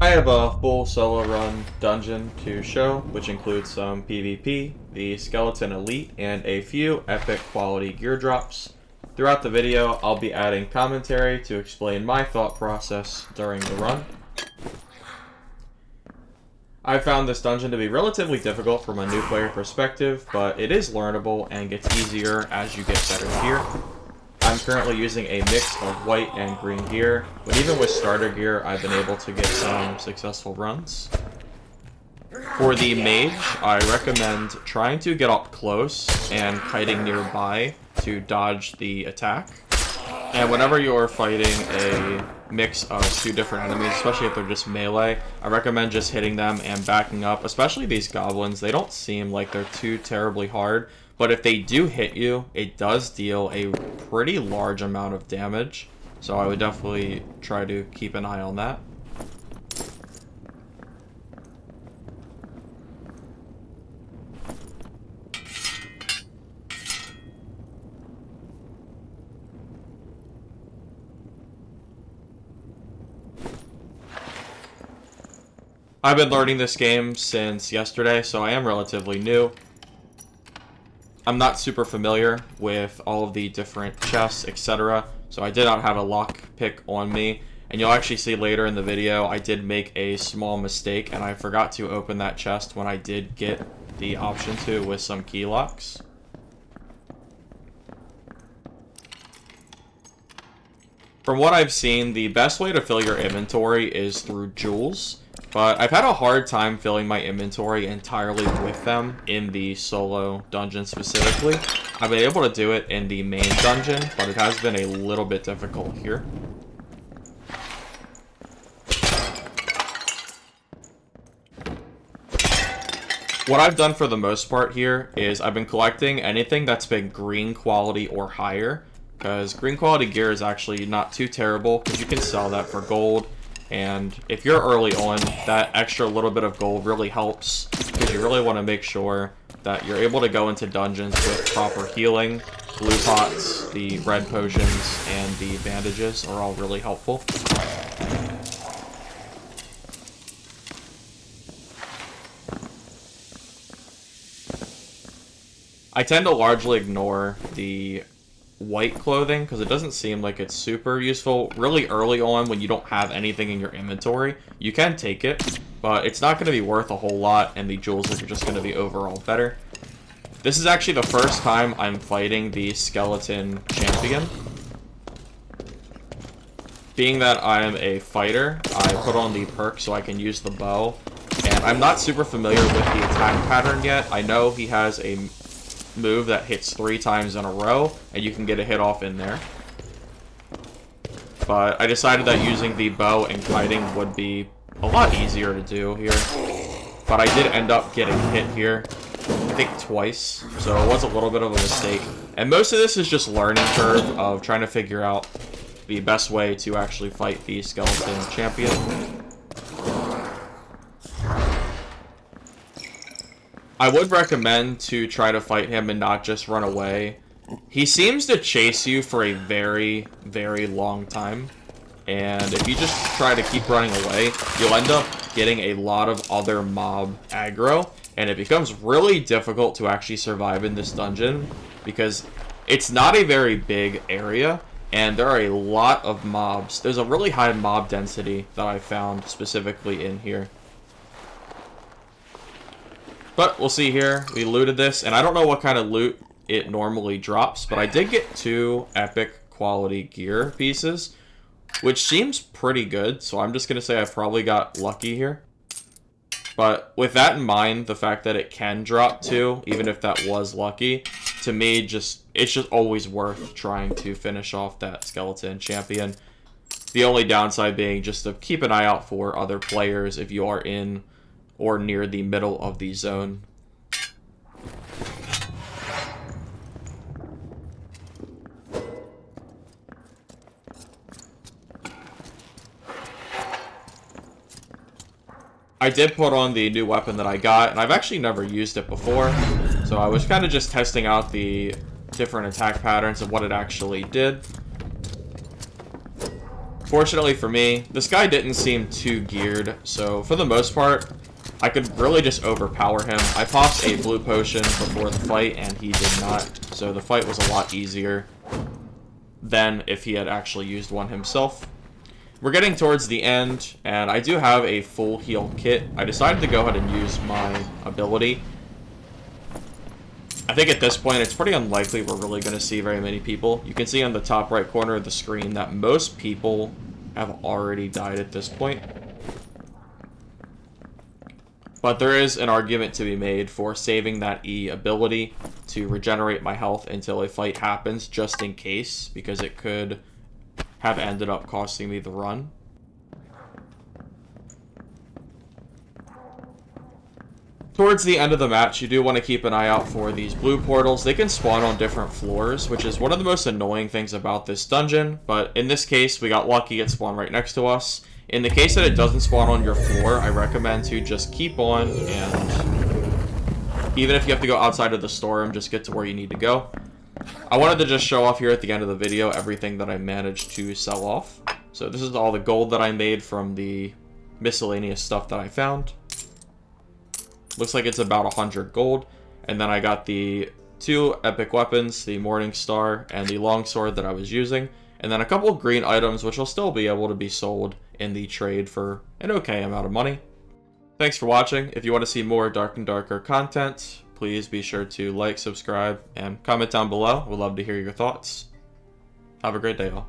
I have a full solo run dungeon to show, which includes some PvP, the Skeleton Elite, and a few epic quality gear drops. Throughout the video, I'll be adding commentary to explain my thought process during the run. I found this dungeon to be relatively difficult from a new player perspective, but it is learnable and gets easier as you get better gear. I'm currently using a mix of white and green gear, but even with starter gear, I've been able to get some successful runs. For the mage, I recommend trying to get up close and kiting nearby to dodge the attack. And whenever you're fighting a mix of two different enemies, especially if they're just melee, I recommend just hitting them and backing up, especially these goblins. They don't seem like they're too terribly hard, but if they do hit you, it does deal a pretty large amount of damage. So I would definitely try to keep an eye on that. I've been learning this game since yesterday, so I am relatively new. I'm not super familiar with all of the different chests, etc., so I did not have a lock pick on me. And you'll actually see later in the video, I did make a small mistake, and I forgot to open that chest when I did get the option to with some key locks. From what I've seen, the best way to fill your inventory is through jewels. But I've had a hard time filling my inventory entirely with them in the solo dungeon specifically. I've been able to do it in the main dungeon, but it has been a little bit difficult here. What I've done for the most part here is I've been collecting anything that's been green quality or higher, because green quality gear is actually not too terrible because you can sell that for gold. And if you're early on, that extra little bit of gold really helps because you really want to make sure that you're able to go into dungeons with proper healing. Blue pots, the red potions, and the bandages are all really helpful. I tend to largely ignore the white clothing because it doesn't seem like it's super useful really early on when you don't have anything in your inventory. You can take it, but it's not going to be worth a whole lot, and the jewels are just going to be overall better. This is actually the first time I'm fighting the skeleton champion. Being that I'm a fighter, I put on the perk so I can use the bow, and I'm not super familiar with the attack pattern yet. I know he has a move that hits 3 times in a row, and you can get a hit off in there. But I decided that using the bow and kiting would be a lot easier to do here. But I did end up getting hit here, I think twice, so it was a little bit of a mistake. And most of this is just learning curve of trying to figure out the best way to actually fight the skeleton champion. I would recommend to try to fight him and not just run away. He seems to chase you for a very, very long time. And if you just try to keep running away, you'll end up getting a lot of other mob aggro. And it becomes really difficult to actually survive in this dungeon because it's not a very big area. And there are a lot of mobs. There's a really high mob density that I found specifically in here. But we'll see here. We looted this, and I don't know what kind of loot it normally drops, but I did get 2 epic quality gear pieces, which seems pretty good, so I'm just going to say I probably got lucky here. But with that in mind, the fact that it can drop 2, even if that was lucky, to me, it's just always worth trying to finish off that skeleton champion. The only downside being just to keep an eye out for other players if you are in or near the middle of the zone. I did put on the new weapon that I got, and I've actually never used it before, so I was kind of just testing out the different attack patterns and what it actually did. Fortunately for me, this guy didn't seem too geared, so for the most part, I could really just overpower him. I popped a blue potion before the fight, and he did not, so the fight was a lot easier than if he had actually used one himself. We're getting towards the end, and I do have a full heal kit. I decided to go ahead and use my ability. I think at this point, it's pretty unlikely we're really going to see very many people. You can see on the top right corner of the screen that most people have already died at this point. But there is an argument to be made for saving that E ability to regenerate my health until a fight happens, just in case, because it could have ended up costing me the run. Towards the end of the match, you do want to keep an eye out for these blue portals. They can spawn on different floors, which is one of the most annoying things about this dungeon, but in this case, we got lucky it spawned right next to us. In the case that it doesn't spawn on your floor, I recommend to just keep on, and even if you have to go outside of the storm, just get to where you need to go. I wanted to just show off here at the end of the video everything that I managed to sell off. So this is all the gold that I made from the miscellaneous stuff that I found. Looks like it's about 100 gold. And then I got the 2 epic weapons, the Morning Star and the longsword that I was using. And then a couple of green items, which will still be able to be sold in the trade for an okay amount of money. Thanks for watching. If you want to see more Dark and Darker content, please be sure to like, subscribe, and comment down below. We'd love to hear your thoughts. Have a great day, all.